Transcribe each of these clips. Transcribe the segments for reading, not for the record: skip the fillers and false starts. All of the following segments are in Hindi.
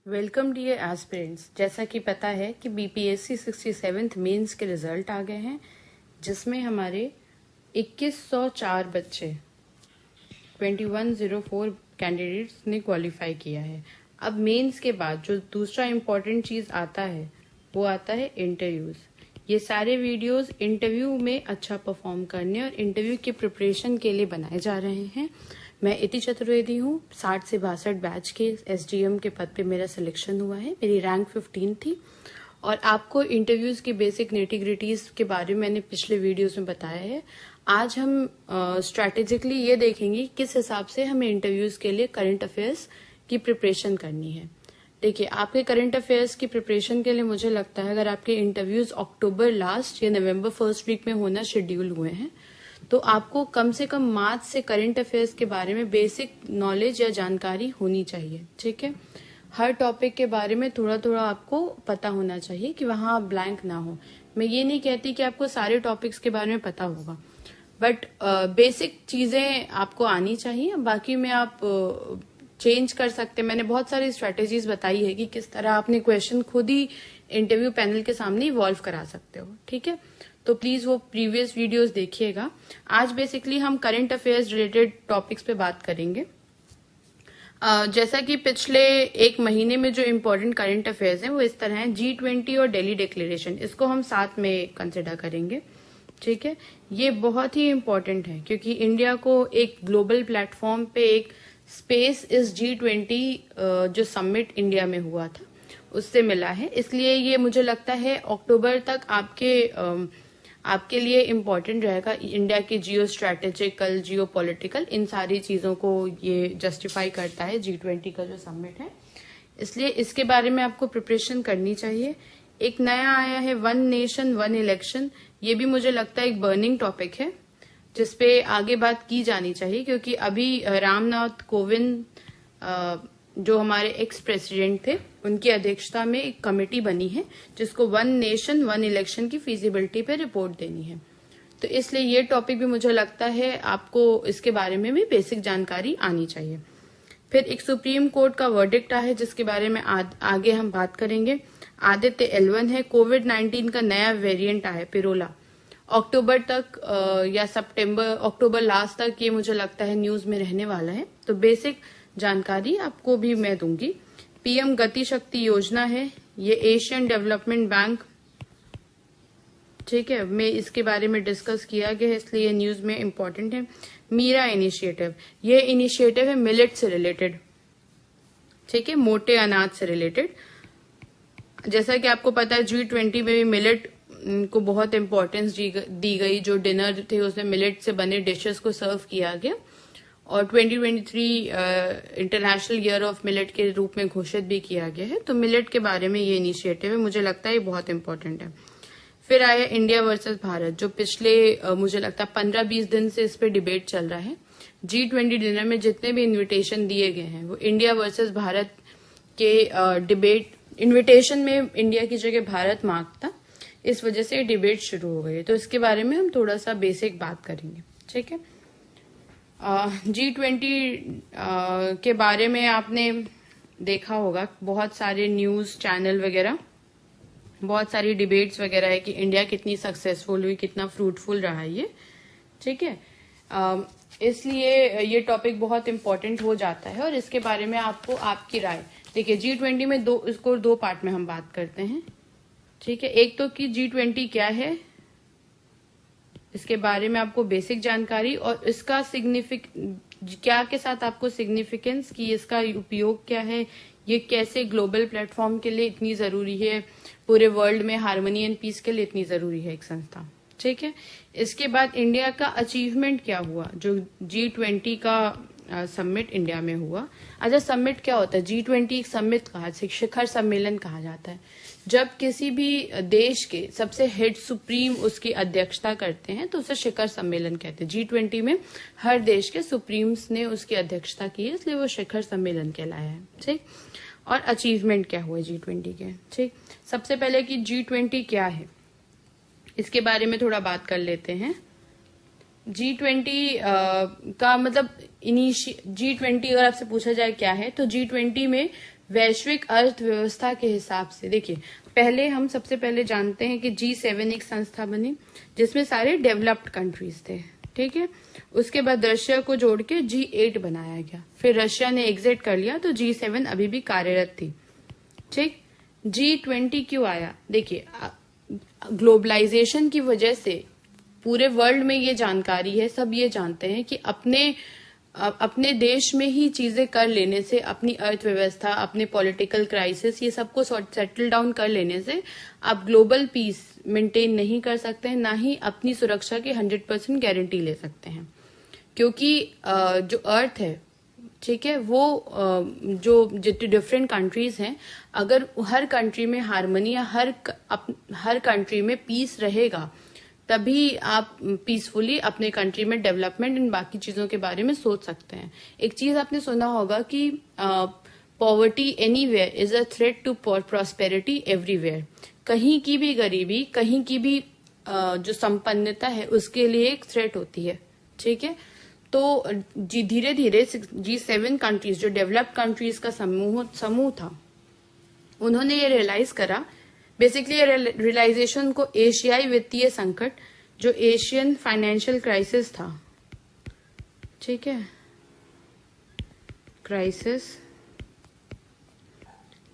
Welcome dear aspirants. जैसा कि पता है कि बीपीएससी 67th मेंस के रिजल्ट आ गए हैं, जिसमें हमारे 2104 बच्चे 2104 कैंडिडेट्स ने क्वालिफाई किया है। अब मेंस के बाद जो दूसरा इम्पोर्टेंट चीज आता है वो आता है इंटरव्यूज। ये सारे वीडियोस इंटरव्यू में अच्छा परफॉर्म करने और इंटरव्यू की प्रिपरेशन के लिए बनाए जा रहे हैं। मैं इति चतुर्वेदी हूँ। 60 से 62 बैच के एसडीएम के पद पे मेरा सिलेक्शन हुआ है। मेरी रैंक 15 थी और आपको इंटरव्यूज की बेसिक नेटिग्रिटीज के बारे में मैंने पिछले वीडियोस में बताया है। आज हम स्ट्रैटेजिकली ये देखेंगे किस हिसाब से हमें इंटरव्यूज के लिए करंट अफेयर्स की प्रिपरेशन करनी है। देखिए, आपके करंट अफेयर्स की प्रिपरेशन के लिए मुझे लगता है अगर आपके इंटरव्यूज अक्टूबर लास्ट या नवंबर फर्स्ट वीक में होना शेड्यूल हुए हैं तो आपको कम से कम मार्च से करंट अफेयर्स के बारे में बेसिक नॉलेज या जानकारी होनी चाहिए। ठीक है, हर टॉपिक के बारे में थोड़ा थोड़ा आपको पता होना चाहिए कि वहां आप ब्लैंक ना हो। मैं ये नहीं कहती कि आपको सारे टॉपिक्स के बारे में पता होगा, बट बेसिक चीजें आपको आनी चाहिए। बाकी में आप चेंज कर सकते हैं। मैंने बहुत सारी स्ट्रेटेजीज बताई है कि किस तरह आपने क्वेश्चन खुद ही इंटरव्यू पैनल के सामने इवॉल्व करा सकते हो। ठीक है, तो प्लीज वो प्रीवियस वीडियोस देखिएगा। आज बेसिकली हम करंट अफेयर्स रिलेटेड टॉपिक्स पे बात करेंगे। जैसा कि पिछले एक महीने में जो इम्पोर्टेंट करंट अफेयर्स हैं वो इस तरह हैं। G20 और दिल्ली डिक्लेरेशन, इसको हम साथ में कंसिडर करेंगे। ठीक है, ये बहुत ही इम्पोर्टेंट है क्योंकि इंडिया को एक ग्लोबल प्लेटफॉर्म पे एक स्पेस इस G20 जो समिट इंडिया में हुआ था उससे मिला है। इसलिए ये मुझे लगता है अक्टूबर तक आपके लिए इम्पोर्टेंट रहेगा। इंडिया की जियो स्ट्रेटेजिकल, जियो पॉलिटिकल, इन सारी चीजों को ये जस्टिफाई करता है G20 का जो समिट है। इसलिए इसके बारे में आपको प्रिपरेशन करनी चाहिए। एक नया आया है वन नेशन वन इलेक्शन। ये भी मुझे लगता है एक बर्निंग टॉपिक है जिसपे आगे बात की जानी चाहिए क्योंकि अभी रामनाथ कोविंद जो हमारे एक्स प्रेसिडेंट थे उनकी अध्यक्षता में एक कमेटी बनी है जिसको वन नेशन वन इलेक्शन की फिजिबिलिटी पे रिपोर्ट देनी है। तो इसलिए ये टॉपिक भी मुझे लगता है आपको इसके बारे में भी बेसिक जानकारी आनी चाहिए। फिर एक सुप्रीम कोर्ट का वर्डिक्ट है जिसके बारे में आगे हम बात करेंगे। आदित्य L1 है। कोविड-19 का नया वेरिएंट आया पिरोला। अक्टूबर तक या अक्टूबर लास्ट तक ये मुझे लगता है न्यूज में रहने वाला है। तो बेसिक जानकारी आपको भी मैं दूंगी। पीएम गति शक्ति योजना है, ये एशियन डेवलपमेंट बैंक, ठीक है, मैं इसके बारे में डिस्कस किया गया है इसलिए ये न्यूज में इम्पोर्टेंट है। मीरा इनिशिएटिव, ये इनिशिएटिव है मिलेट से रिलेटेड। ठीक है, मोटे अनाज से रिलेटेड। जैसा कि आपको पता है G20 में भी मिलेट को बहुत इम्पोर्टेंस दी गई। जो डिनर थे उसमें मिलेट से बने डिशेस को सर्व किया गया और 2023 इंटरनेशनल ईयर ऑफ मिलेट के रूप में घोषित भी किया गया है। तो मिलेट के बारे में ये इनिशिएटिव है, मुझे लगता है ये बहुत इम्पोर्टेंट है। फिर आया इंडिया वर्सेस भारत, जो पिछले मुझे लगता है 15-20 दिन से इस पे डिबेट चल रहा है। G20 डिनर में जितने भी इन्विटेशन दिए गए हैं वो इंडिया वर्सेस भारत के डिबेट, इन्विटेशन में इंडिया की जगह भारत मार्क था, इस वजह से डिबेट शुरू हो गई। तो इसके बारे में हम थोड़ा सा बेसिक बात करेंगे। ठीक है, G20 के बारे में आपने देखा होगा बहुत सारे न्यूज चैनल वगैरह, बहुत सारी डिबेट्स वगैरह है कि इंडिया कितनी सक्सेसफुल हुई, कितना फ्रूटफुल रहा ये। ठीक है, इसलिए ये टॉपिक बहुत इंपॉर्टेंट हो जाता है और इसके बारे में आपको आपकी राय। देखिए, G20 में इसको दो पार्ट में हम बात करते हैं। ठीक है, एक तो कि G20 क्या है, इसके बारे में आपको बेसिक जानकारी और इसका क्या के साथ आपको सिग्निफिकेंस की इसका उपयोग क्या है, ये कैसे ग्लोबल प्लेटफॉर्म के लिए इतनी जरूरी है, पूरे वर्ल्ड में हार्मनी एंड पीस के लिए इतनी जरूरी है एक संस्था। ठीक है, इसके बाद इंडिया का अचीवमेंट क्या हुआ जो G20 का समिट इंडिया में हुआ। अच्छा, समिट क्या होता है? G20 एक समिट कहा, शिखर सम्मेलन कहा जाता है। जब किसी भी देश के सबसे हेड सुप्रीम उसकी अध्यक्षता करते हैं तो उसे शिखर सम्मेलन कहते हैं। G20 में हर देश के सुप्रीम्स ने उसकी अध्यक्षता की है, इसलिए वो शिखर सम्मेलन कहलाया है। ठीक, और अचीवमेंट क्या हुए G20 के। ठीक, सबसे पहले कि G20 क्या है इसके बारे में थोड़ा बात कर लेते हैं। G20 का मतलब G20 अगर आपसे पूछा जाए क्या है तो G20 में वैश्विक अर्थव्यवस्था के हिसाब से देखिए, पहले हम सबसे पहले जानते हैं कि G7 एक संस्था बनी जिसमें सारे डेवलप्ड कंट्रीज थे, ठीक है। उसके बाद रशिया को जोड़ के G8 बनाया गया, फिर रशिया ने एग्जिट कर लिया तो G7 अभी भी कार्यरत थी, ठीक। G20 क्यों आया? देखिए, ग्लोबलाइजेशन की वजह से पूरे वर्ल्ड में ये जानकारी है, सब ये जानते हैं कि अपने देश में ही चीजें कर लेने से, अपनी अर्थव्यवस्था, अपने पॉलिटिकल क्राइसिस, ये सबको सेटल डाउन कर लेने से आप ग्लोबल पीस मेंटेन नहीं कर सकते हैं, ना ही अपनी सुरक्षा की 100% गारंटी ले सकते हैं। क्योंकि जो अर्थ है, ठीक है, वो जो डिफरेंट कंट्रीज हैं, अगर हर कंट्री में हार्मनी या हर कंट्री में पीस रहेगा, तभी आप पीसफुली अपने कंट्री में डेवलपमेंट इन बाकी चीजों के बारे में सोच सकते हैं। एक चीज आपने सुना होगा कि poverty anywhere is a threat to prosperity everywhere. कहीं की भी गरीबी, कहीं की भी जो संपन्नता है, उसके लिए एक थ्रेट होती है, ठीक है। तो धीरे धीरे G7 कंट्रीज, जो डेवलप्ड कंट्रीज का समूह था, उन्होंने ये रियलाइज करा, बेसिकली रियलाइजेशन को एशियाई वित्तीय संकट, जो एशियन फाइनेंशियल क्राइसिस था, ठीक है, क्राइसिस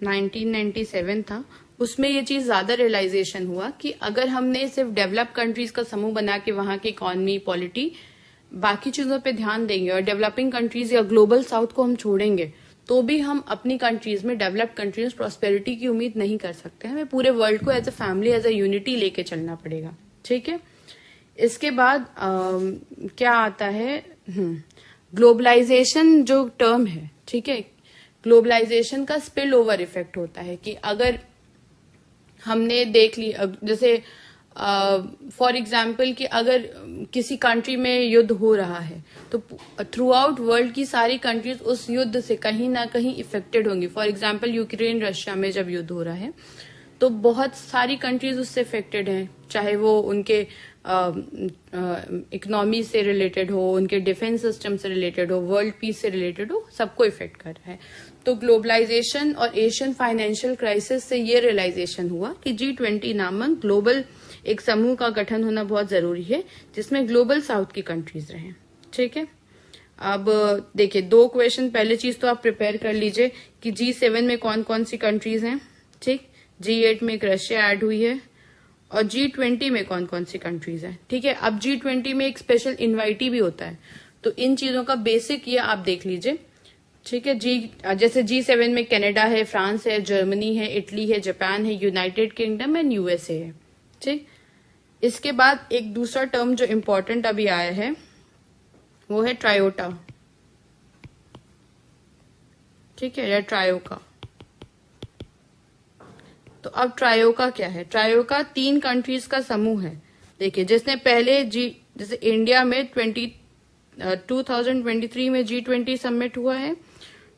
1997 था, उसमें ये चीज ज्यादा रियलाइजेशन हुआ कि अगर हमने सिर्फ डेवलप कंट्रीज का समूह बना के वहां की इकोनॉमी, पॉलिटी, बाकी चीजों पे ध्यान देंगे और डेवलपिंग कंट्रीज या ग्लोबल साउथ को हम छोड़ेंगे, तो भी हम अपनी कंट्रीज में, डेवलप्ड कंट्रीज में प्रॉस्पेरिटी की उम्मीद नहीं कर सकते। हमें पूरे वर्ल्ड को as a family, as a unity लेके चलना पड़ेगा, ठीक है। इसके बाद क्या आता है, ग्लोबलाइजेशन जो टर्म है, ठीक है, ग्लोबलाइजेशन का स्पिल ओवर इफेक्ट होता है कि अगर हमने देख ली, जैसे फॉर एग्जाम्पल कि अगर किसी कंट्री में युद्ध हो रहा है तो थ्रू आउट वर्ल्ड की सारी कंट्रीज उस युद्ध से कहीं ना कहीं इफेक्टेड होंगी। फॉर एग्जाम्पल यूक्रेन रशिया में जब युद्ध हो रहा है तो बहुत सारी कंट्रीज उससे इफेक्टेड हैं, चाहे वो उनके इकोनॉमी से रिलेटेड हो, उनके डिफेंस सिस्टम से रिलेटेड हो, वर्ल्ड पीस से रिलेटेड हो, सबको इफेक्ट कर रहा है। तो ग्लोबलाइजेशन और एशियन फाइनेंशियल क्राइसिस से ये रियलाइजेशन हुआ कि G20 नामक ग्लोबल एक समूह का गठन होना बहुत जरूरी है, जिसमें ग्लोबल साउथ की कंट्रीज रहें, ठीक है। अब देखिए, 2 क्वेश्चन, पहले चीज तो आप प्रिपेयर कर लीजिए कि G7 में कौन कौन सी कंट्रीज हैं, ठीक। G8 में एक रशिया ऐड हुई है और G20 में कौन कौन सी कंट्रीज हैं, ठीक है। अब G20 में एक स्पेशल इन्वाइटी भी होता है, तो इन चीजों का बेसिक ये आप देख लीजिए, ठीक है। जैसे G7 में कनाडा है, फ्रांस है, जर्मनी है, इटली है, जापान है, यूनाइटेड किंगडम एंड USA है, ठीक। इसके बाद एक दूसरा टर्म जो इम्पोर्टेंट अभी आया है वो है ट्रायोटा, ठीक है, या ट्रायोका। तो अब ट्रायोका क्या है? ट्रायोका 3 कंट्रीज का समूह है। देखिए, जिसने पहले जैसे इंडिया में 2023 में G20 समिट हुआ है,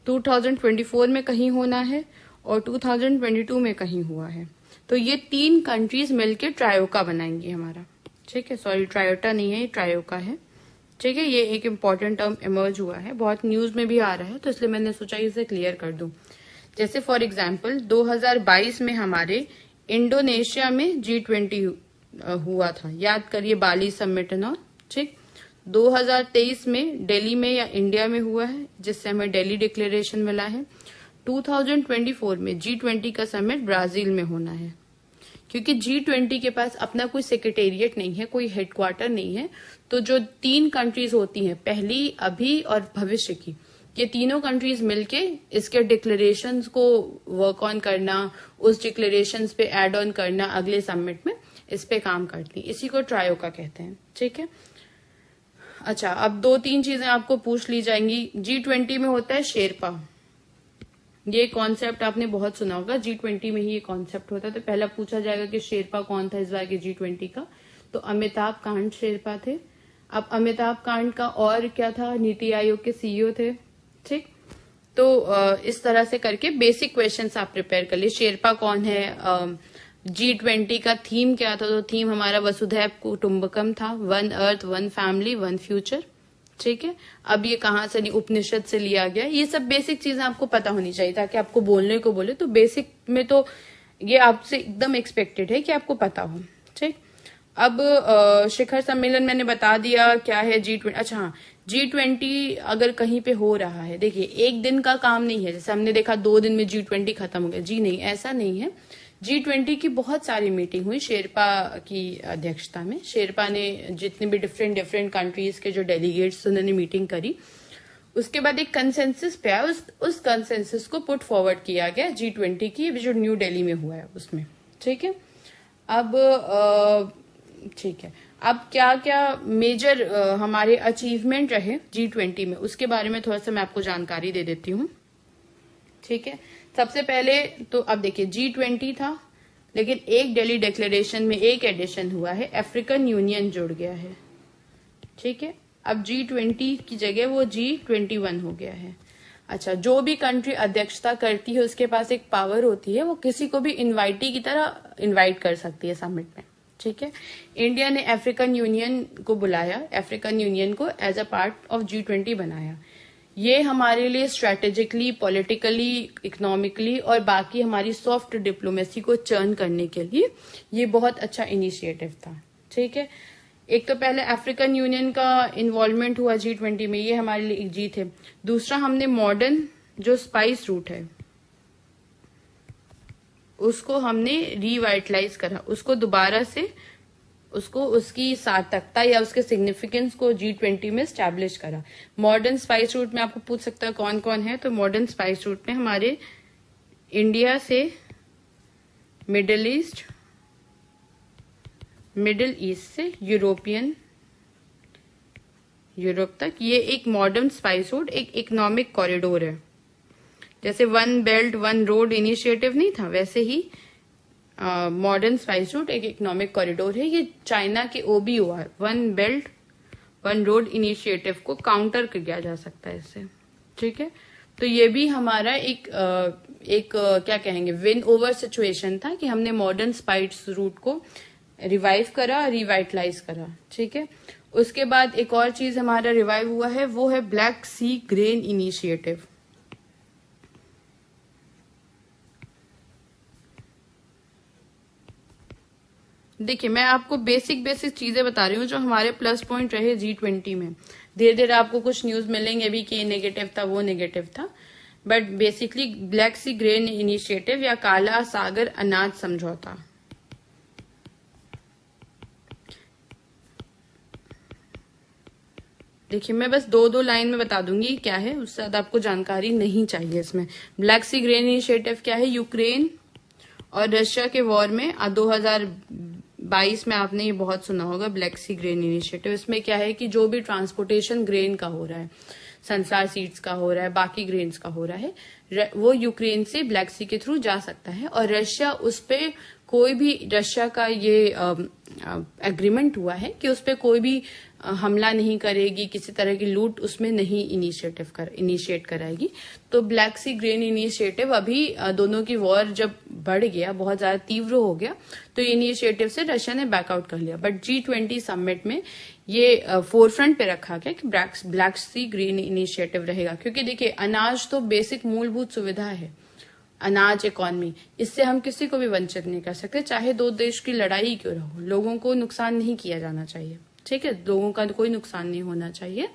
2024 में कहीं होना है और 2022 में कहीं हुआ है। तो ये 3 कंट्रीज मिलकर ट्रायोका बनाएंगी हमारा, ठीक है। सॉरी, ट्रायोटा नहीं है, ये ट्रायोका है, ठीक है। ये एक इम्पॉर्टेंट टर्म इमर्ज हुआ है, बहुत न्यूज में भी आ रहा है, तो इसलिए मैंने सोचा इसे क्लियर कर दूं। जैसे फॉर एग्जाम्पल 2022 में हमारे इंडोनेशिया में G20 हुआ था, याद करिए, बाली समिट एंड ऑल, ठीक। 2023 में दिल्ली में या इंडिया में हुआ है, जिससे हमें दिल्ली डिक्लेरेशन मिला है। 2024 में G20 का समिट ब्राजील में होना है, क्योंकि G20 के पास अपना कोई सेक्रेटेरिएट नहीं है, कोई हेडक्वार्टर नहीं है। तो जो 3 कंट्रीज होती हैं, पहली, अभी और भविष्य की, ये तीनों कंट्रीज मिलके इसके डिक्लेरेशंस को वर्क ऑन करना, उस डिक्लेरेशंस पे ऐड ऑन करना अगले समिट में, इस पे काम करती, इसी को ट्रायोका कहते हैं, ठीक है। अच्छा, अब 2-3 चीजें आपको पूछ ली जाएंगी। G20 में होता है शेरपा, ये कॉन्सेप्ट आपने बहुत सुना होगा, G20 में ही ये कॉन्सेप्ट होता है। तो पहला पूछा जाएगा कि शेरपा कौन था इस बार के G20 का, तो अमिताभ कांत शेरपा थे। अब अमिताभ कांत का और क्या था, नीति आयोग के CEO थे, ठीक। तो इस तरह से करके बेसिक क्वेश्चंस आप प्रिपेयर कर लिए। शेरपा कौन है, G20 का थीम क्या था, तो थीम हमारा वसुधैव कुटुंबकम था, 1 अर्थ 1 फैमिली 1 फ्यूचर, ठीक है। अब ये कहाँ से उपनिषद से लिया गया, ये सब बेसिक चीजें आपको पता होनी चाहिए ताकि आपको बोलने को बोले तो बेसिक में तो ये आपसे एकदम एक्सपेक्टेड है कि आपको पता हो। ठीक। अब शिखर सम्मेलन मैंने बता दिया क्या है G20। अच्छा हाँ, G20 अगर कहीं पे हो रहा है, देखिए एक दिन का काम नहीं है, जैसे हमने देखा 2 दिन में G20 खत्म हो गया, जी नहीं, ऐसा नहीं है। G20 की बहुत सारी मीटिंग हुई शेरपा की अध्यक्षता में। शेरपा ने जितने भी डिफरेंट कंट्रीज के जो डेलीगेट्स उन्होंने मीटिंग करी, उसके बाद एक कंसेंसस पे आया, उस कंसेंसस को पुट फॉरवर्ड किया गया G20 की जो न्यू दिल्ली में हुआ है उसमें। ठीक है। अब ठीक है, अब क्या क्या मेजर हमारे अचीवमेंट रहे G20 में, उसके बारे में थोड़ा सा मैं आपको जानकारी दे देती हूँ। ठीक है। सबसे पहले तो अब देखिए G20 था, लेकिन एक दिल्ली डिक्लेरेशन में एक एडिशन हुआ है, अफ्रीकन यूनियन जुड़ गया है। ठीक है। अब G20 की जगह वो G21 हो गया है। अच्छा, जो भी कंट्री अध्यक्षता करती है उसके पास एक पावर होती है, वो किसी को भी इनवाइटी की तरह इनवाइट कर सकती है समिट में। ठीक है। इंडिया ने अफ्रीकन यूनियन को बुलाया, अफ्रीकन यूनियन को as a part of G20 बनाया। ये हमारे लिए स्ट्रेटेजिकली, पॉलिटिकली, इकोनॉमिकली और बाकी हमारी सॉफ्ट डिप्लोमेसी को चर्न करने के लिए ये बहुत अच्छा इनिशिएटिव था। ठीक है। एक तो पहले अफ्रीकन यूनियन का इन्वॉल्वमेंट हुआ G20 में, ये हमारे लिए एक जीत है। दूसरा, हमने मॉडर्न जो स्पाइस रूट है उसको हमने रिवाइटलाइज करा, उसको दोबारा से उसको उसकी सार्थकता या उसके सिग्निफिकेंस को G20 में स्टैब्लिश करा। मॉडर्न स्पाइस रूट में आपको पूछ सकता है कौन कौन है, तो मॉडर्न स्पाइस रूट में हमारे इंडिया से मिडिल ईस्ट से यूरोप तक, ये एक मॉडर्न स्पाइस रूट, एक इकोनॉमिक कॉरिडोर है। जैसे one belt one road initiative नहीं था, वैसे ही मॉडर्न स्पाइस रूट एक इकोनॉमिक कॉरिडोर है। ये चाइना के OBOR, one belt one road initiative को काउंटर किया जा सकता है इससे। ठीक है। तो ये भी हमारा एक क्या कहेंगे, विन ओवर सिचुएशन था कि हमने मॉडर्न स्पाइस रूट को रिवाइव करा, रिवाइटलाइज करा। ठीक है। उसके बाद एक और चीज हमारा रिवाइव हुआ है, वो है ब्लैक सी ग्रेन इनिशिएटिव। देखिए, मैं आपको बेसिक चीजें बता रही हूँ जो हमारे प्लस पॉइंट रहे G20 में। धीरे धीरे आपको कुछ न्यूज मिलेंगे भी कि ये नेगेटिव था, वो नेगेटिव था, but basically Black Sea grain initiative या काला सागर अनाज समझौता। देखिए, मैं बस दो लाइन में बता दूंगी क्या है, उससे ज्यादा आपको जानकारी नहीं चाहिए इसमें। ब्लैक सी ग्रेन इनिशिएटिव क्या है, यूक्रेन और रशिया के वॉर में 2022 में आपने ये बहुत सुना होगा ब्लैक सी ग्रेन इनिशिएटिव। इसमें क्या है कि जो भी ट्रांसपोर्टेशन ग्रेन का हो रहा है, सनफ्लावर सीड्स का हो रहा है, बाकी ग्रेन्स का हो रहा है, वो यूक्रेन से ब्लैक सी के थ्रू जा सकता है। और रशिया उस पे कोई भी, रशिया का ये एग्रीमेंट हुआ है कि उस पे कोई भी हमला नहीं करेगी, किसी तरह की लूट उसमें नहीं इनिशिएट कराएगी। तो ब्लैक सी ग्रेन इनिशिएटिव अभी दोनों की वॉर जब बढ़ गया, बहुत ज्यादा तीव्र हो गया, तो इनिशिएटिव से रशिया ने बैकआउट कर लिया। बट G20 समिट में ये फोरफ्रंट पे रखा गया कि ब्लैक सी ग्रीन इनिशिएटिव रहेगा, क्योंकि देखिए अनाज तो बेसिक मूलभूत सुविधा है, अनाज इकोनॉमी, इससे हम किसी को भी वंचित नहीं कर सकते, चाहे दो देश की लड़ाई क्यों रहो, लोगों को नुकसान नहीं किया जाना चाहिए। ठीक है, लोगों का कोई नुकसान नहीं होना चाहिए।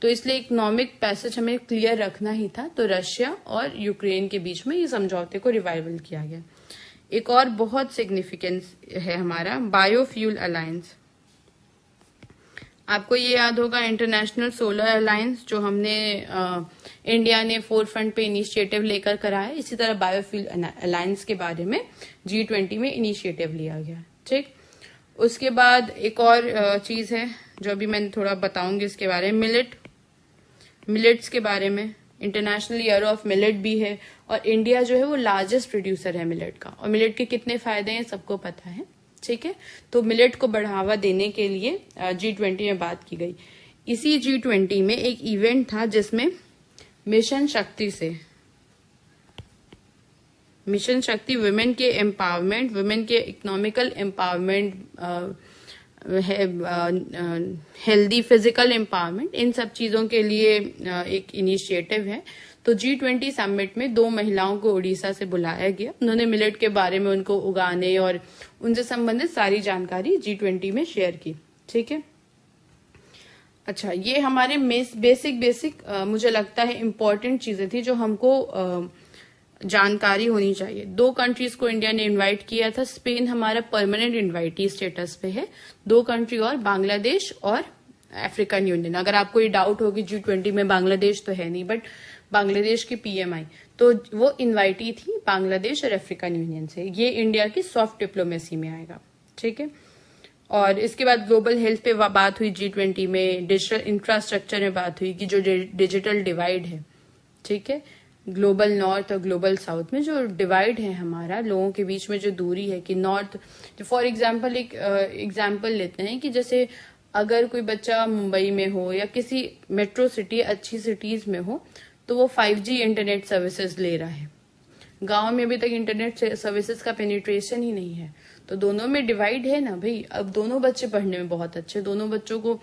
तो इसलिए इकोनॉमिक पैसेज हमें क्लियर रखना ही था। तो रशिया और यूक्रेन के बीच में ये समझौते को रिवाइवल किया गया। एक और बहुत सिग्निफिकेंस है हमारा बायोफ्यूल अलायंस। आपको ये याद होगा इंटरनेशनल सोलर अलायंस जो हमने इंडिया ने फोरफ्रंट पे इनिशिएटिव लेकर कराया। इसी तरह बायोफ्यूल अलायंस के बारे में G20 में इनिशिएटिव लिया गया। ठीक, उसके बाद एक और चीज है जो अभी मैं थोड़ा बताऊंगी इसके बारे में, मिलेट्स के बारे में। इंटरनेशनल ईयर ऑफ मिलेट भी है और इंडिया जो है वो लार्जेस्ट प्रोड्यूसर है मिलेट का, और मिलेट के कितने फायदे हैं सबको पता है। ठीक है, तो मिलेट को बढ़ावा देने के लिए G20 में बात की गई। इसी G20 में एक इवेंट था जिसमें मिशन शक्ति वुमेन के एम्पावरमेंट, वुमेन के economical empowerment healthy physical empowerment, इन सब चीजों के लिए एक इनिशिएटिव है। तो G20 समिट में 2 महिलाओं को उड़ीसा से बुलाया गया। उन्होंने मिलेट के बारे में, उनको उगाने और उनसे संबंधित सारी जानकारी G20 में शेयर की। ठीक है, अच्छा, ये हमारे बेसिक मुझे लगता है इम्पोर्टेंट चीजें थी जो हमको जानकारी होनी चाहिए। 2 कंट्रीज को इंडिया ने इनवाइट किया था। स्पेन हमारा परमानेंट इनवाइटी स्टेटस पे है। 2 कंट्री और, बांग्लादेश और अफ्रीकन यूनियन। अगर आपको ये डाउट होगी G20 में बांग्लादेश तो है नहीं, बट बांग्लादेश की PMI तो वो इनवाइटी थी बांग्लादेश और अफ्रीकन यूनियन से। ये इंडिया की सॉफ्ट डिप्लोमेसी में आएगा। ठीक है, और इसके बाद ग्लोबल हेल्थ पे बात हुई G20 में। डिजिटल इंफ्रास्ट्रक्चर में बात हुई कि जो डिजिटल डिवाइड है, ठीक है, ग्लोबल नॉर्थ और ग्लोबल साउथ में जो डिवाइड है हमारा, लोगों के बीच में जो दूरी है कि नॉर्थ, फॉर एग्जांपल एक एग्जांपल लेते हैं कि जैसे अगर कोई बच्चा मुंबई में हो या किसी मेट्रो सिटी, अच्छी सिटीज में हो, तो वो 5G इंटरनेट सर्विसेज ले रहा है। गांव में अभी तक इंटरनेट सर्विसेज का पेनिट्रेशन ही नहीं है। तो दोनों में डिवाइड है ना भाई। अब दोनों बच्चे पढ़ने में बहुत अच्छे, दोनों बच्चों को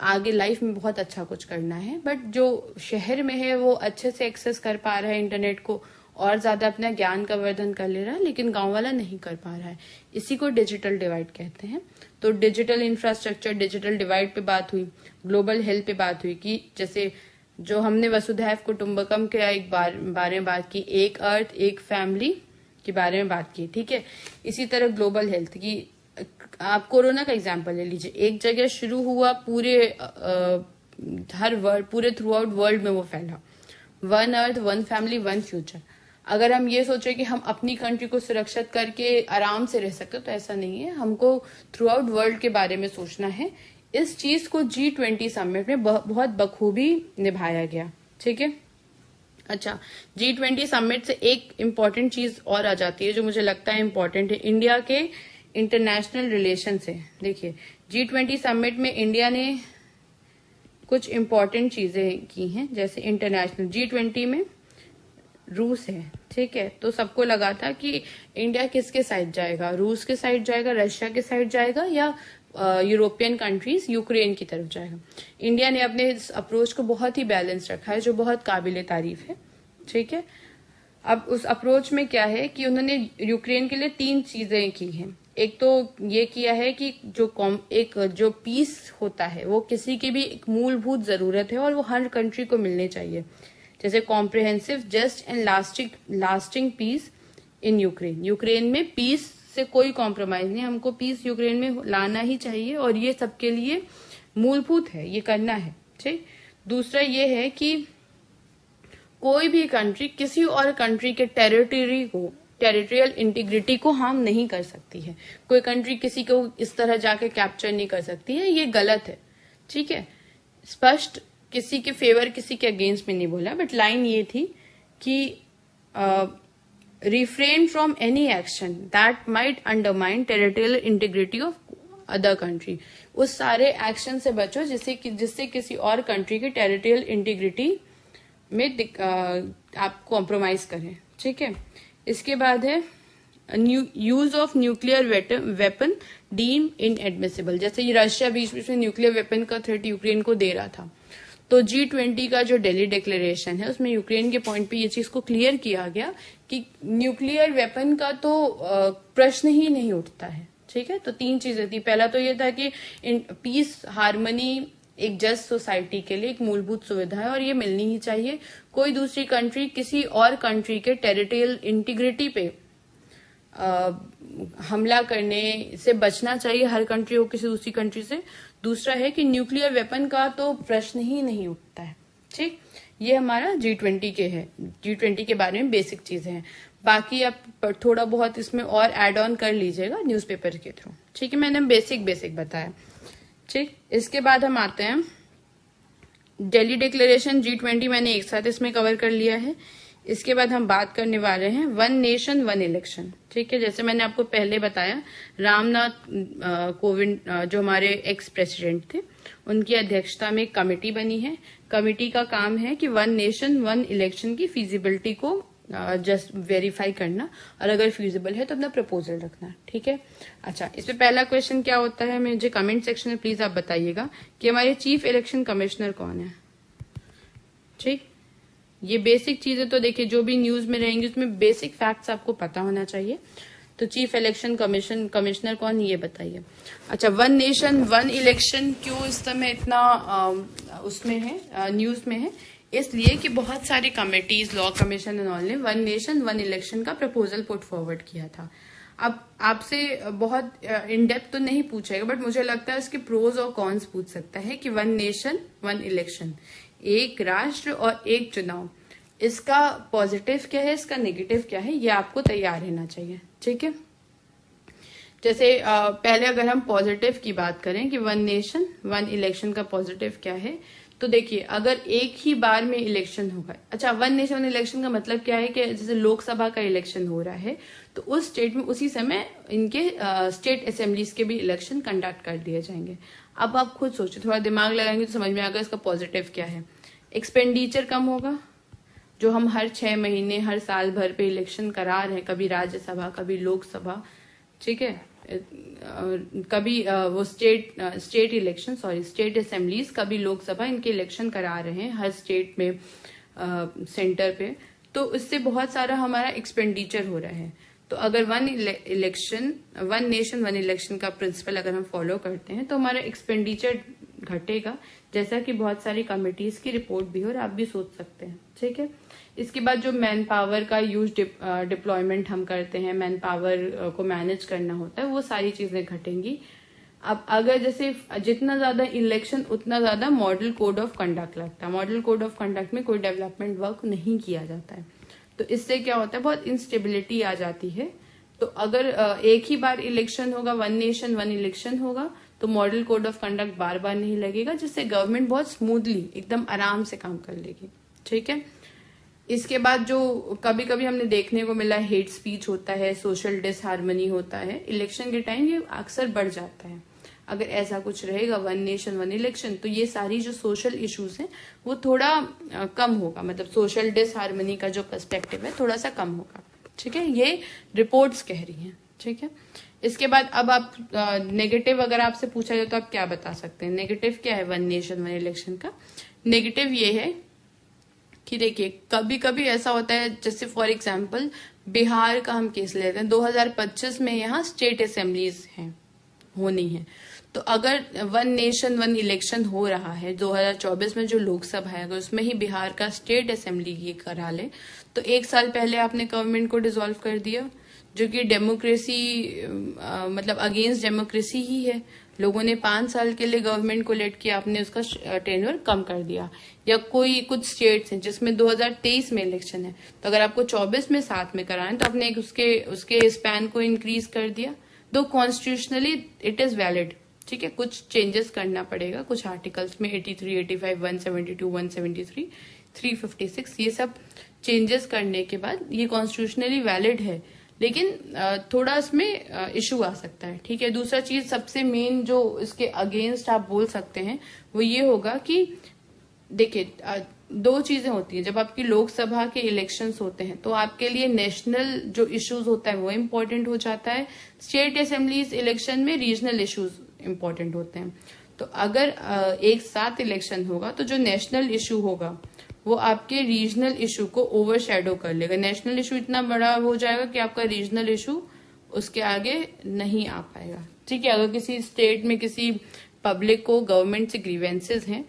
आगे लाइफ में बहुत अच्छा कुछ करना है, बट जो शहर में है वो अच्छे से एक्सेस कर पा रहा है इंटरनेट को और ज्यादा अपना ज्ञान का वर्धन कर ले रहा है, लेकिन गांव वाला नहीं कर पा रहा है। इसी को डिजिटल डिवाइड कहते हैं। तो डिजिटल इंफ्रास्ट्रक्चर, डिजिटल डिवाइड पे बात हुई। ग्लोबल हेल्थ पे बात हुई कि जैसे जो हमने वसुधैव कुटुंबकम के एक बारे में बात की, एक अर्थ एक फैमिली के बारे में बात की। ठीक है, इसी तरह ग्लोबल हेल्थ की, आप कोरोना का एग्जांपल ले लीजिए। एक जगह शुरू हुआ, पूरे हर वर्ल्ड, पूरे थ्रू आउट वर्ल्ड में वो फैला। 1 अर्थ 1 फैमिली 1 फ्यूचर। अगर हम ये सोचे कि हम अपनी कंट्री को सुरक्षित करके आराम से रह सकते, तो ऐसा नहीं है। हमको थ्रू आउट वर्ल्ड के बारे में सोचना है। इस चीज को G20 समिट में बहुत बखूबी निभाया गया। ठीक है, अच्छा, G20 समिट से एक इम्पॉर्टेंट चीज और आ जाती है जो मुझे लगता है इम्पोर्टेंट है, इंडिया के इंटरनेशनल रिलेशन से। देखिए, G20 समिट में इंडिया ने कुछ इम्पोर्टेंट चीजें की हैं, जैसे इंटरनेशनल G20 में रूस है। ठीक है, तो सबको लगा था कि इंडिया किसके साइड जाएगा, रूस के साइड जाएगा, रशिया के साइड जाएगा, या यूरोपियन कंट्रीज, यूक्रेन की तरफ जाएगा। इंडिया ने अपने इस अप्रोच को बहुत ही बैलेंस रखा है, जो बहुत काबिले तारीफ है। ठीक है, अब उस अप्रोच में क्या है कि उन्होंने यूक्रेन के लिए 3 चीजें की हैं। एक तो ये किया है कि जो पीस होता है वो किसी की भी एक मूलभूत जरूरत है और वो हर कंट्री को मिलने चाहिए। जैसे comprehensive, just and lasting peace in Ukraine. Ukraine में पीस से कोई कॉम्प्रोमाइज नहीं, हमको पीस यूक्रेन में लाना ही चाहिए और ये सबके लिए मूलभूत है, ये करना है। ठीक, दूसरा ये है कि कोई भी कंट्री किसी और कंट्री के टेरिटोरियल इंटीग्रिटी को हार्म नहीं कर सकती है। कोई कंट्री किसी को इस तरह जाके कैप्चर नहीं कर सकती है, ये गलत है। ठीक है, स्पष्ट, किसी के फेवर किसी के अगेंस्ट में नहीं बोला, बट लाइन ये थी कि refrain from any action that might undermine territorial integrity of other country। उस सारे एक्शन से बचो जिससे किसी और कंट्री की टेरिटोरियल इंटीग्रिटी में आप कॉम्प्रोमाइज करें। ठीक है, इसके बाद है use of nuclear weapon deemed inadmissible. जैसे ये रशिया बीच बीच में न्यूक्लियर वेपन का थ्रेट यूक्रेन को दे रहा था, तो G20 का जो दिल्ली डिक्लेरेशन है उसमें यूक्रेन के पॉइंट पे ये चीज को क्लियर किया गया कि न्यूक्लियर वेपन का तो प्रश्न ही नहीं उठता है। ठीक है, तो 3 चीजें थी। पहला तो ये था कि पीस, हार्मनी एक जस्ट सोसाइटी के लिए एक मूलभूत सुविधा है और ये मिलनी ही चाहिए। कोई दूसरी कंट्री किसी और कंट्री के टेरिटोरियल इंटीग्रिटी पे हमला करने से बचना चाहिए, हर कंट्री हो किसी दूसरी कंट्री से। दूसरा है कि न्यूक्लियर वेपन का तो प्रश्न ही नहीं उठता है। ठीक, ये हमारा G20 के है। G20 के बारे में बेसिक चीजें हैं, बाकी आप थोड़ा बहुत इसमें और एड ऑन कर लीजिएगा न्यूज़पेपर के थ्रू। ठीक है, मैंने बेसिक बताया। ठीक, इसके बाद हम आते हैं दिल्ली डिक्लेरेशन, G20 मैंने एक साथ इसमें कवर कर लिया है। इसके बाद हम बात करने वाले हैं 1 नेशन 1 इलेक्शन। ठीक है, जैसे मैंने आपको पहले बताया, रामनाथ कोविंद जो हमारे एक्स प्रेसिडेंट थे, उनकी अध्यक्षता में एक कमेटी बनी है। कमेटी का काम है कि 1 नेशन 1 इलेक्शन की फिजिबिलिटी को जस्ट वेरीफाई करना, और अगर फ्यूजिबल है तो अपना प्रपोजल रखना, ठीक है। अच्छा, इसमें पहला क्वेश्चन क्या होता है, मुझे कमेंट सेक्शन में प्लीज आप बताइएगा कि हमारे चीफ इलेक्शन कमिश्नर कौन है। ठीक, ये बेसिक चीजें तो देखिए जो भी न्यूज में रहेंगी उसमें बेसिक फैक्ट्स आपको पता होना चाहिए। तो चीफ इलेक्शन कमिश्नर कौन, ये बताइए। अच्छा, वन नेशन वन इलेक्शन क्यों इस समय इतना उसमें है, न्यूज में है, इसलिए कि बहुत सारी committees, law commission and all ने वन नेशन वन इलेक्शन का प्रपोजल पुट फॉरवर्ड किया था। अब आपसे बहुत इन डेप्थ तो नहीं पूछेगा, बट मुझे लगता है इसके प्रोज और कॉन्स पूछ सकता है कि वन नेशन वन इलेक्शन, एक राष्ट्र और एक चुनाव, इसका पॉजिटिव क्या है, इसका नेगेटिव क्या है, ये आपको तैयार रहना चाहिए, ठीक है। जैसे पहले अगर हम पॉजिटिव की बात करें कि वन नेशन वन इलेक्शन का पॉजिटिव क्या है, तो देखिए अगर एक ही बार में इलेक्शन होगा, अच्छा वन नेशन वन इलेक्शन का मतलब क्या है कि जैसे लोकसभा का इलेक्शन हो रहा है तो उस स्टेट में उसी समय इनके स्टेट असेंबलीज के भी इलेक्शन कंडक्ट कर दिए जाएंगे। अब आप खुद सोचो, थोड़ा दिमाग लगाएंगे तो समझ में आएगा इसका पॉजिटिव क्या है। एक्सपेंडिचर कम होगा, जो हम हर 6 महीने हर साल भर पे इलेक्शन करा रहे हैं, कभी राज्यसभा कभी लोकसभा, ठीक है, कभी वो state election, sorry state assemblies, कभी लोकसभा, इनके इलेक्शन करा रहे हैं हर स्टेट में सेंटर पे, तो इससे बहुत सारा हमारा एक्सपेंडिचर हो रहा है। तो अगर वन नेशन वन इलेक्शन का प्रिंसिपल अगर हम फॉलो करते हैं तो हमारा एक्सपेंडिचर घटेगा, जैसा कि बहुत सारी कमिटीज की रिपोर्ट भी हो, और आप भी सोच सकते हैं, ठीक है। इसके बाद जो मैन पावर का यूज डिप्लॉयमेंट हम करते हैं, मैन पावर को मैनेज करना होता है, वो सारी चीजें घटेंगी। अब अगर जैसे जितना ज्यादा इलेक्शन उतना ज्यादा मॉडल कोड ऑफ कंडक्ट लगता है, मॉडल कोड ऑफ कंडक्ट में कोई डेवलपमेंट वर्क नहीं किया जाता है, तो इससे क्या होता है, बहुत इंस्टेबिलिटी आ जाती है। तो अगर एक ही बार इलेक्शन होगा, वन नेशन वन इलेक्शन होगा, तो मॉडल कोड ऑफ कंडक्ट बार बार नहीं लगेगा, जिससे गवर्नमेंट बहुत स्मूथली एकदम आराम से काम कर लेगी, ठीक है। इसके बाद जो कभी कभी हमने देखने को मिला, हेट स्पीच होता है, सोशल डिसहार्मनी होता है, इलेक्शन के टाइम ये अक्सर बढ़ जाता है। अगर ऐसा कुछ रहेगा वन नेशन वन इलेक्शन, तो ये सारी जो सोशल इश्यूज हैं वो थोड़ा कम होगा, मतलब सोशल डिसहार्मनी का जो पर्सपेक्टिव है थोड़ा सा कम होगा, ठीक है, ये रिपोर्ट्स कह रही हैं, ठीक है। इसके बाद अब आप नेगेटिव अगर आपसे पूछा जाए तो आप क्या बता सकते हैं, नेगेटिव क्या है वन नेशन वन इलेक्शन का। नेगेटिव ये है कि देखिए कभी कभी ऐसा होता है, जैसे फॉर एग्जांपल बिहार का हम केस लेते हैं, 2025 में यहाँ स्टेट असेंबलीज हैं, होनी है, तो अगर वन नेशन वन इलेक्शन हो रहा है 2024 में जो लोकसभा है, अगर उसमें ही बिहार का स्टेट असेंबली ये करा ले, तो 1 साल पहले आपने गवर्नमेंट को डिसॉल्व कर दिया, जो कि डेमोक्रेसी मतलब अगेंस्ट डेमोक्रेसी ही है। लोगों ने 5 साल के लिए गवर्नमेंट को लेट किया, आपने उसका टेन्योर कम कर दिया। या कोई कुछ स्टेट्स हैं जिसमें 2023 में इलेक्शन है, तो अगर आपको 24 में साथ में कराना है तो आपने उसके स्पैन को इंक्रीज कर दिया, दो कॉन्स्टिट्यूशनली इट इज वैलिड, ठीक है। कुछ चेंजेस करना पड़ेगा कुछ आर्टिकल्स में, 83, 85, 172, 173, 356, ये सब चेंजेस करने के बाद ये कॉन्स्टिट्यूशनली वैलिड है, लेकिन थोड़ा इसमें इशू आ सकता है, ठीक है। दूसरा चीज सबसे मेन जो इसके अगेंस्ट आप बोल सकते हैं वो ये होगा कि देखिए 2 चीजें होती हैं, जब आपकी लोकसभा के इलेक्शंस होते हैं तो आपके लिए नेशनल जो इश्यूज होता है वो इम्पोर्टेंट हो जाता है, स्टेट असेंबलीज इलेक्शन में रीजनल इश्यूज इम्पोर्टेंट होते हैं। तो अगर एक साथ इलेक्शन होगा तो जो नेशनल इशू होगा वो आपके रीजनल इशू को ओवरशैडो कर लेगा, नेशनल इशू इतना बड़ा हो जाएगा कि आपका रीजनल इशू उसके आगे नहीं आ पाएगा, ठीक है। अगर किसी स्टेट में किसी पब्लिक को गवर्नमेंट से ग्रीवेंसेस हैं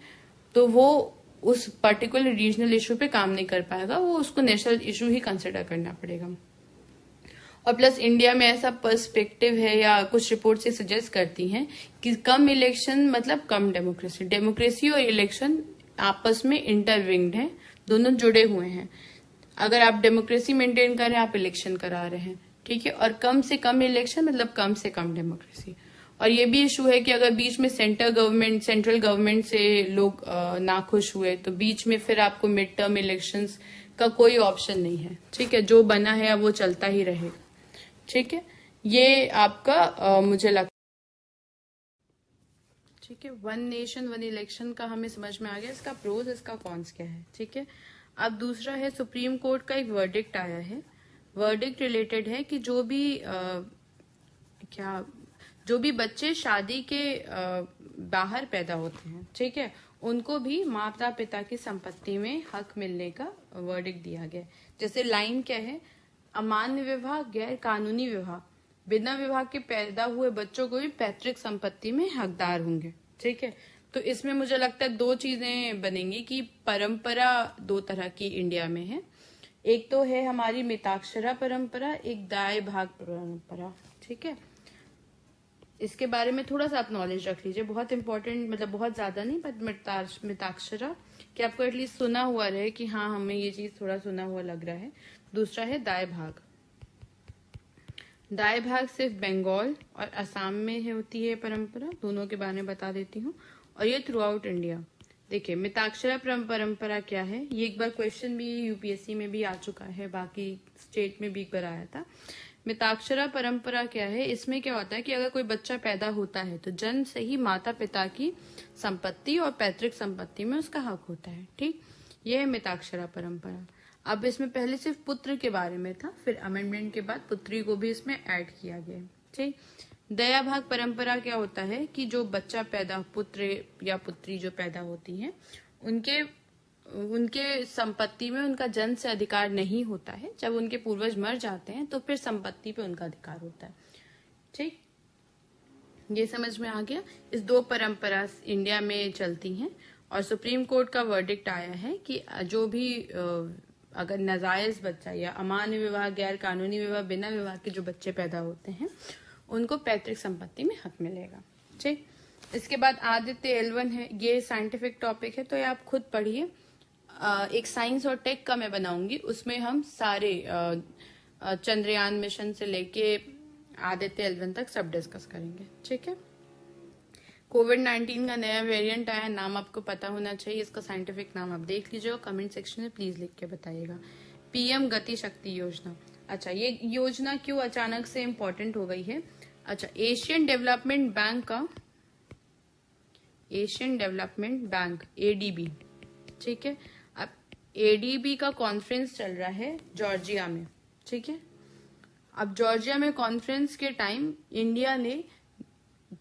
तो वो उस पर्टिकुलर रीजनल इशू पे काम नहीं कर पाएगा, वो उसको नेशनल इशू ही कंसिडर करना पड़ेगा। और प्लस इंडिया में ऐसा पर्सपेक्टिव है या कुछ रिपोर्ट से सजेस्ट करती हैं कि कम इलेक्शन मतलब कम डेमोक्रेसी, डेमोक्रेसी और इलेक्शन आपस में इंटरविंग्ड है, दोनों जुड़े हुए हैं। अगर आप डेमोक्रेसी मेंटेन कर रहे हैं, आप इलेक्शन करा रहे हैं, ठीक है, और कम से कम इलेक्शन मतलब कम से कम डेमोक्रेसी। और ये भी इशू है कि अगर बीच में सेंट्रल गवर्नमेंट से लोग नाखुश हुए तो बीच में फिर आपको मिड टर्म इलेक्शंस का कोई ऑप्शन नहीं है, ठीक है, जो बना है वो चलता ही रहेगा, ठीक है। ये आपका मुझे लगता, ठीक है, वन नेशन वन इलेक्शन का हमें समझ में आ गया, इसका प्रोज इसका कॉन्स क्या है, ठीक है। अब दूसरा है सुप्रीम कोर्ट का एक वर्डिक्ट आया है। वर्डिक्ट रिलेटेड है कि जो भी बच्चे शादी के बाहर पैदा होते हैं, ठीक है, उनको भी माता पिता की संपत्ति में हक मिलने का वर्डिक्ट दिया गया है। जैसे लाइन क्या है, अमान्य विवाह, गैर कानूनी विवाह, बिना विवाह के पैदा हुए बच्चों को भी पैतृक संपत्ति में हकदार होंगे, ठीक है। तो इसमें मुझे लगता है दो चीजें बनेंगी कि परंपरा दो तरह की इंडिया में है। एक तो है हमारी मिताक्षरा परंपरा, एक दाय भाग परंपरा, ठीक है। इसके बारे में थोड़ा सा आप नॉलेज रख लीजिए, बहुत इंपॉर्टेंट, मतलब बहुत ज्यादा नहीं, बट मिताक्षरा कि आपको एटलीस्ट सुना हुआ रहे कि हाँ हमें ये चीज थोड़ा सुना हुआ लग रहा है। दूसरा है दाय भाग। दाय भाग सिर्फ बंगाल और असम में है, होती है परंपरा, दोनों के बारे में बता देती हूँ, और ये थ्रू आउट इंडिया। देखिए मिताक्षरा परंपरा क्या है, ये एक बार क्वेश्चन भी यूपीएससी में भी आ चुका है, बाकी स्टेट में भी एक बार आया था। मिताक्षरा परंपरा क्या है, इसमें क्या होता है कि अगर कोई बच्चा पैदा होता है तो जन्म से ही माता पिता की संपत्ति और पैतृक संपत्ति में उसका हक होता है, ठीक। यह है मिताक्षरा परंपरा। अब इसमें पहले सिर्फ पुत्र के बारे में था, फिर अमेंडमेंट के बाद पुत्री को भी इसमें ऐड किया गया, ठीक। दया भाग परंपरा क्या होता है कि जो बच्चा पुत्र या पुत्री जो पैदा होती है, उनके संपत्ति में उनका जन्म से अधिकार नहीं होता है। जब उनके पूर्वज मर जाते हैं तो फिर संपत्ति पे उनका अधिकार होता है, ठीक। ये समझ में आ गया। इस दो परंपरा इंडिया में चलती हैं और सुप्रीम कोर्ट का वर्डिक्ट आया है कि जो भी अगर नाजायज बच्चा या अमान्य विवाह, गैर कानूनी विवाह, बिना विवाह के जो बच्चे पैदा होते हैं उनको पैतृक संपत्ति में हक मिलेगा, ठीक। इसके बाद आदित्य L1 है, ये साइंटिफिक टॉपिक है तो ये आप खुद पढ़िए। एक साइंस और टेक का मैं बनाऊंगी, उसमें हम सारे चंद्रयान मिशन से लेके आदित्य L1 तक सब डिस्कस करेंगे, ठीक है। कोविड-19 का नया वेरिएंट आया, नाम आपको पता होना चाहिए, इसका साइंटिफिक नाम आप देख लीजिएगा, कमेंट सेक्शन में प्लीज लिख के बताइएगा। पीएम गति शक्ति योजना। अच्छा, ये योजना क्यों अचानक से इम्पोर्टेंट हो गई है? अच्छा, एशियन डेवलपमेंट बैंक एडीबी, ठीक है। अब एडीबी का कॉन्फ्रेंस चल रहा है जॉर्जिया में, ठीक है। अब जॉर्जिया में कॉन्फ्रेंस के टाइम इंडिया ने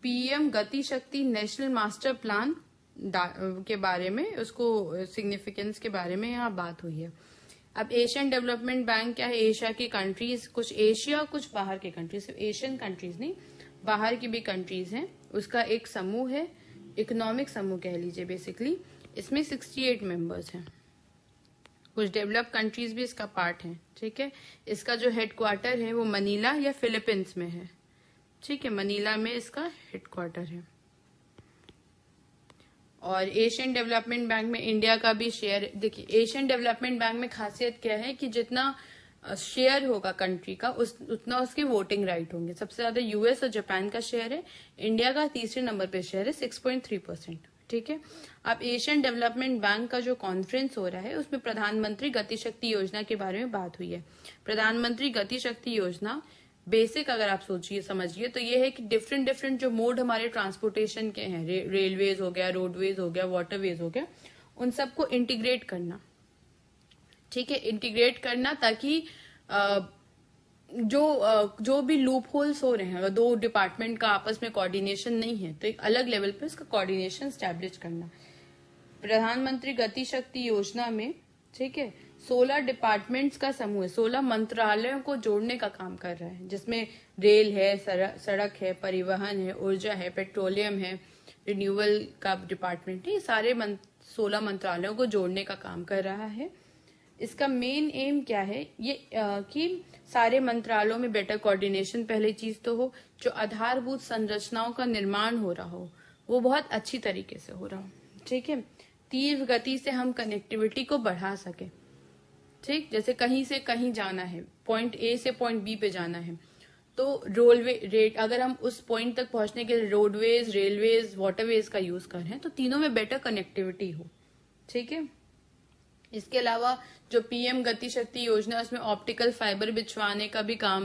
पीएम गति शक्ति नेशनल मास्टर प्लान के बारे में, उसको सिग्निफिकेंस के बारे में यहाँ बात हुई है। अब एशियन डेवलपमेंट बैंक क्या है? एशिया की कंट्रीज, कुछ एशिया कुछ बाहर के कंट्रीज, सिर्फ एशियन कंट्रीज नहीं, बाहर की भी कंट्रीज हैं, उसका एक समूह है, इकोनॉमिक समूह कह लीजिए बेसिकली। इसमें 68 मेंबर्स हैं, कुछ डेवलप कंट्रीज भी इसका पार्ट है, ठीक है। इसका जो हेडक्वार्टर है वो मनीला या फिलीपींस में है, ठीक है, मनीला में इसका हेडक्वार्टर है। और एशियन डेवलपमेंट बैंक में इंडिया का भी शेयर। देखिए एशियन डेवलपमेंट बैंक में खासियत क्या है कि जितना शेयर होगा कंट्री का उतना उसके वोटिंग राइट होंगे। सबसे ज्यादा यूएस और जापान का शेयर है, इंडिया का तीसरे नंबर पे शेयर है 6.3%, ठीक है। अब एशियन डेवलपमेंट बैंक का जो कॉन्फ्रेंस हो रहा है उसमें प्रधानमंत्री गति शक्ति योजना के बारे में बात हुई है। प्रधानमंत्री गति शक्ति योजना बेसिक अगर आप सोचिए समझिए तो ये है कि डिफरेंट जो मोड हमारे ट्रांसपोर्टेशन के हैं, रेलवेज हो गया, रोडवेज हो गया, वाटरवेज हो गया, उन सबको इंटीग्रेट करना, ठीक है, इंटीग्रेट करना ताकि जो भी लूप होल्स हो रहे हैं, अगर दो डिपार्टमेंट का आपस में कोऑर्डिनेशन नहीं है तो एक अलग लेवल पे उसका कोऑर्डिनेशन स्टैब्लिश करना। प्रधानमंत्री गति शक्ति योजना में, ठीक है, 16 डिपार्टमेंट्स का समूह है, 16 मंत्रालयों को जोड़ने का काम कर रहा है, जिसमें रेल है, सड़क है, परिवहन है, ऊर्जा है, पेट्रोलियम है, रिन्यूअल का डिपार्टमेंट है, ये सारे 16 मंत्रालयों को जोड़ने का काम कर रहा है। इसका मेन एम क्या है? ये कि सारे मंत्रालयों में बेटर कोऑर्डिनेशन पहली चीज तो हो, जो आधारभूत संरचनाओं का निर्माण हो रहा हो वो बहुत अच्छी तरीके से हो रहा हो, ठीक है। तीव्र गति से हम कनेक्टिविटी को बढ़ा सके, ठीक, जैसे कहीं से कहीं जाना है, पॉइंट ए से पॉइंट बी पे जाना है, तो अगर हम उस पॉइंट तक पहुंचने के लिए रोडवेज, रेलवेज, वाटरवेज का यूज कर रहे हैं तो तीनों में बेटर कनेक्टिविटी हो, ठीक है। इसके अलावा जो पीएम गति शक्ति योजना उसमें ऑप्टिकल फाइबर बिछवाने का भी काम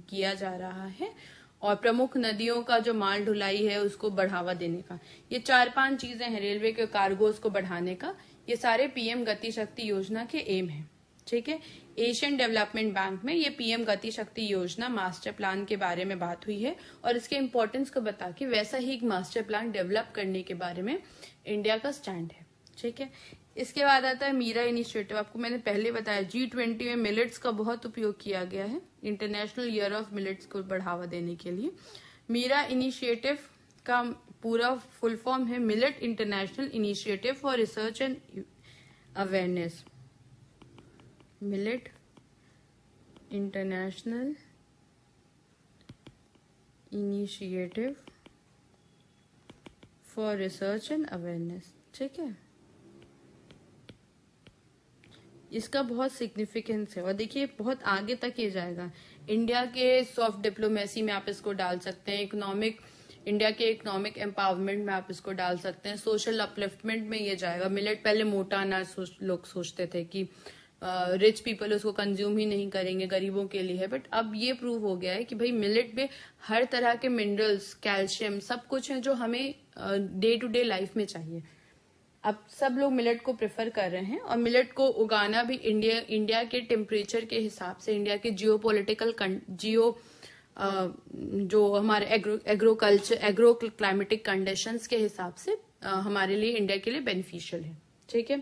किया जा रहा है और प्रमुख नदियों का जो माल ढुलाई है उसको बढ़ावा देने का। ये 4-5 चीजें हैं रेलवे के कार्गोज को बढ़ाने का, ये सारे पीएम गति शक्ति योजना के एम है। ठीक है, एशियन डेवलपमेंट बैंक में ये पीएम गति शक्ति योजना मास्टर प्लान के बारे में बात हुई है और इसके इम्पोर्टेंस को बता के वैसा ही एक मास्टर प्लान डेवलप करने के बारे में इंडिया का स्टैंड है। ठीक है, इसके बाद आता है मीरा इनिशिएटिव। आपको मैंने पहले बताया G20 में मिलेट्स का बहुत उपयोग किया गया है, इंटरनेशनल ईयर ऑफ मिलेट्स को बढ़ावा देने के लिए। मीरा इनिशिएटिव का पूरा फुल फॉर्म है millet international initiative for research and awareness. Millet international initiative for research and awareness. ठीक है, इसका बहुत सिग्निफिकेंस है और देखिए बहुत आगे तक ये जाएगा। इंडिया के सॉफ्ट डिप्लोमेसी में आप इसको डाल सकते हैं, इंडिया के इकोनॉमिक एम्पावरमेंट में आप इसको डाल सकते हैं, सोशल अपलिफ्टमेंट में ये जाएगा। मिलेट पहले मोटा अनाज लोग सोचते थे कि रिच पीपल उसको कंज्यूम ही नहीं करेंगे, गरीबों के लिए है, बट अब ये प्रूव हो गया है कि भाई मिलेट में हर तरह के मिनरल्स, कैल्शियम, सब कुछ है जो हमें डे टू डे लाइफ में चाहिए। अब सब लोग मिलेट को प्रेफर कर रहे हैं और मिलेट को उगाना भी इंडिया के टेम्परेचर के हिसाब से, इंडिया के जो हमारे एग्रो क्लाइमेटिक कंडीशंस के हिसाब से हमारे लिए, इंडिया के लिए बेनिफिशियल है। ठीक है,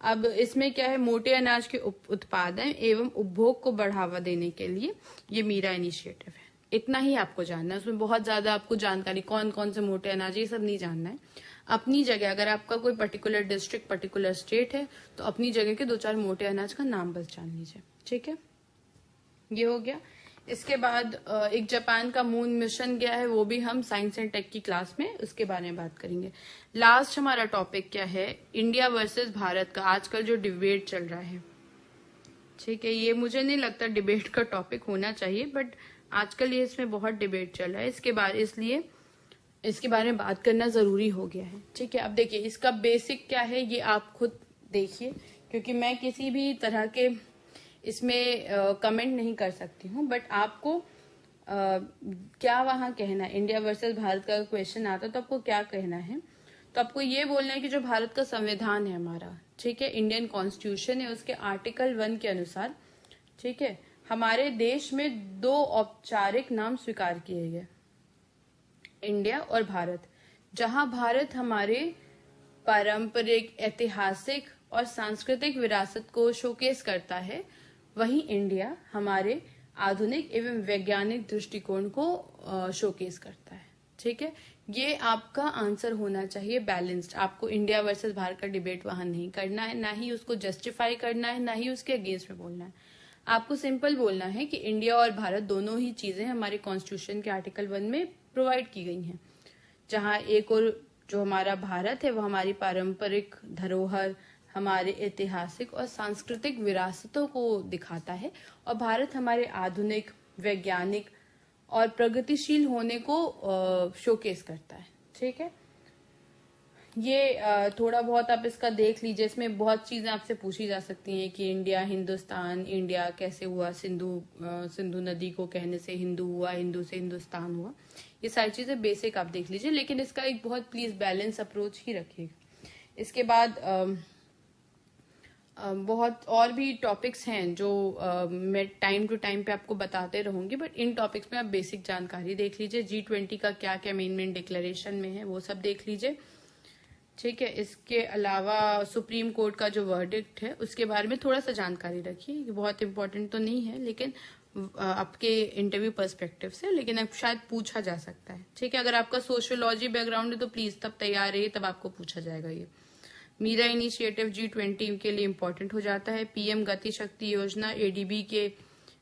अब इसमें क्या है, मोटे अनाज के उत्पादन एवं उपभोग को बढ़ावा देने के लिए ये मीरा इनिशिएटिव है। इतना ही आपको जानना है, उसमें बहुत ज्यादा आपको जानकारी कौन कौन से मोटे अनाज ये सब नहीं जानना है। अपनी जगह अगर आपका कोई पर्टिकुलर डिस्ट्रिक्ट, पर्टिकुलर स्टेट है तो अपनी जगह के 2-4 मोटे अनाज का नाम बस जान लीजिए। ठीक है, ये हो गया। इसके बाद एक जापान का मून मिशन गया है, वो भी हम साइंस एंड टेक की क्लास में उसके बारे में बात करेंगे। लास्ट हमारा टॉपिक क्या है, इंडिया वर्सेस भारत का आजकल जो डिबेट चल रहा है। ठीक है, ये मुझे नहीं लगता डिबेट का टॉपिक होना चाहिए, बट आजकल ये इसमें बहुत डिबेट चल रहा है, इसलिए इसके बारे में बात करना जरूरी हो गया है। ठीक है, अब देखिए इसका बेसिक क्या है ये आप खुद देखिए, क्योंकि मैं किसी भी तरह के इसमें कमेंट नहीं कर सकती हूँ, बट आपको क्या वहां कहना है। इंडिया वर्सेस भारत का क्वेश्चन आता तो आपको क्या कहना है, तो आपको ये बोलना है कि जो भारत का संविधान है हमारा, ठीक है, इंडियन कॉन्स्टिट्यूशन है, उसके आर्टिकल 1 के अनुसार, ठीक है, हमारे देश में 2 औपचारिक नाम स्वीकार किए गए, इंडिया और भारत। जहां भारत हमारे पारंपरिक, ऐतिहासिक और सांस्कृतिक विरासत को शोकेस करता है, वहीं इंडिया हमारे आधुनिक एवं वैज्ञानिक दृष्टिकोण को शोकेस करता है। ठीक है, ये आपका आंसर होना चाहिए बैलेंस्ड। आपको इंडिया वर्सेस भारत का डिबेट वहां नहीं करना है, ना ही उसको जस्टिफाई करना है, ना ही उसके अगेंस्ट में बोलना है। आपको सिंपल बोलना है कि इंडिया और भारत दोनों ही चीजें हमारे कॉन्स्टिट्यूशन के आर्टिकल 1 में प्रोवाइड की गई हैं, जहां एक और जो हमारा भारत है वो हमारी पारंपरिक धरोहर, हमारे ऐतिहासिक और सांस्कृतिक विरासतों को दिखाता है, और भारत हमारे आधुनिक, वैज्ञानिक और प्रगतिशील होने को शोकेस करता है। ठीक है, ये थोड़ा बहुत आप इसका देख लीजिए। इसमें बहुत चीजें आपसे पूछी जा सकती हैं कि इंडिया, हिंदुस्तान, इंडिया कैसे हुआ, सिंधु नदी को कहने से हिंदू हुआ, हिंदू से हिंदुस्तान हुआ, ये सारी चीजें बेसिक आप देख लीजिए, लेकिन इसका एक बहुत प्लीज बैलेंस अप्रोच ही रखिएगा। इसके बाद बहुत और भी टॉपिक्स हैं जो मैं टाइम टू टाइम पे आपको बताते रहूंगी, बट इन टॉपिक्स में आप बेसिक जानकारी देख लीजिए। G20 का क्या क्या मेन डिक्लेरेशन में है वो सब देख लीजिए। ठीक है, इसके अलावा सुप्रीम कोर्ट का जो वर्डिक्ट है उसके बारे में थोड़ा सा जानकारी रखिए, बहुत इंपॉर्टेंट तो नहीं है लेकिन आपके इंटरव्यू पर्सपेक्टिव से, लेकिन अब शायद पूछा जा सकता है। ठीक है, अगर आपका सोशियोलॉजी बैकग्राउंड है तो प्लीज तब तैयार रहिए, तब आपको पूछा जाएगा। ये मीरा इनिशिएटिव G20 के लिए इम्पोर्टेंट हो जाता है। पीएम गति शक्ति योजना ADB के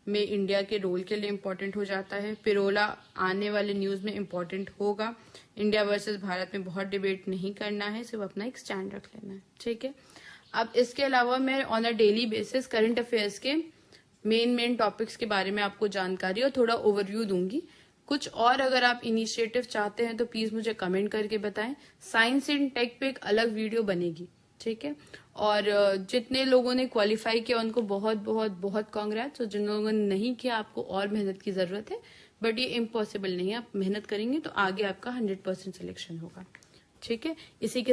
में इंडिया के रोल के लिए इम्पोर्टेंट हो जाता है। पिरोला आने वाले न्यूज में इम्पोर्टेंट होगा। इंडिया वर्सेस भारत में बहुत डिबेट नहीं करना है, सिर्फ अपना एक स्टैंड रख लेना है। ठीक है, अब इसके अलावा मैं on a daily basis current affairs के मेन टॉपिक्स के बारे में आपको जानकारी और थोड़ा ओवरव्यू दूंगी। कुछ और अगर आप इनिशिएटिव चाहते हैं तो प्लीज मुझे कमेंट करके बताएं। साइंस एंड टेक पे एक अलग वीडियो बनेगी। ठीक है, और जितने लोगों ने क्वालिफाई किया उनको बहुत बहुत बहुत कांग्रेट्स, और जिन लोगों ने नहीं किया आपको और मेहनत की जरूरत है, बट ये इम्पॉसिबल नहीं है। आप मेहनत करेंगे तो आगे आपका 100% सिलेक्शन होगा। ठीक है, इसी के